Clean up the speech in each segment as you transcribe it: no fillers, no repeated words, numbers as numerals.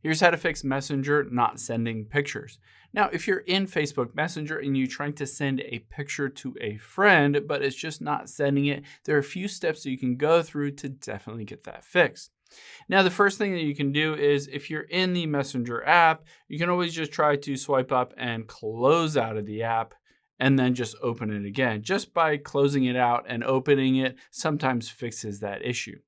Here's how to fix Messenger not sending pictures. Now, if you're in Facebook Messenger and you're trying to send a picture to a friend, but it's just not sending it, there are a few steps that you can go through to definitely get that fixed. Now, the first thing that you can do is if you're in the Messenger app, you can always just try to swipe up and close out of the app and then just open it again. Just by closing it out and opening it sometimes fixes that issue.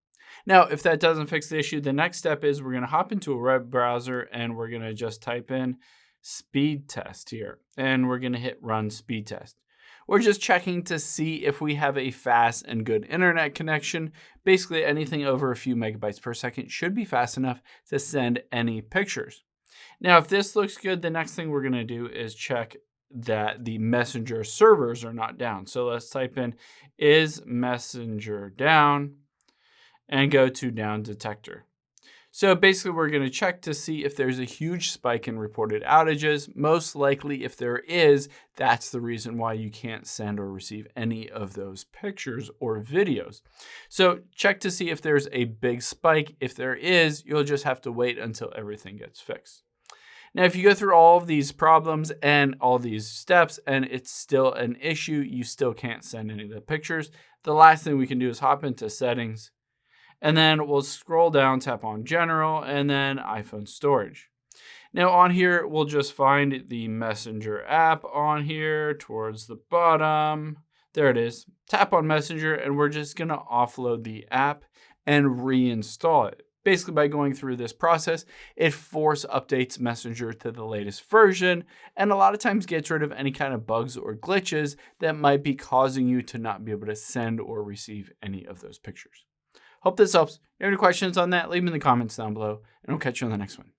Now, if that doesn't fix the issue, the next step is we're going to hop into a web browser and we're going to just type in speed test here. And we're going to hit run speed test. We're just checking to see if we have a fast and good internet connection. Basically, anything over a few megabytes per second should be fast enough to send any pictures. Now, if this looks good, the next thing we're going to do is check that the Messenger servers are not down. So let's type in is Messenger down and go to down detector. So basically we're going to check to see if there's a huge spike in reported outages. Most likely if there is, that's the reason why you can't send or receive any of those pictures or videos. So check to see if there's a big spike. If there is, you'll just have to wait until everything gets fixed. Now, if you go through all of these problems and all these steps and it's still an issue, you still can't send any of the pictures, the last thing we can do is hop into settings. And then we'll scroll down, tap on general, and then iPhone storage. Now on here, we'll just find the Messenger app on here towards the bottom. There it is. Tap on Messenger, and we're just gonna offload the app and reinstall it. Basically, by going through this process, it force updates Messenger to the latest version, and a lot of times gets rid of any kind of bugs or glitches that might be causing you to not be able to send or receive any of those pictures. Hope this helps. If you have any questions on that, leave them in the comments down below, and I'll catch you on the next one.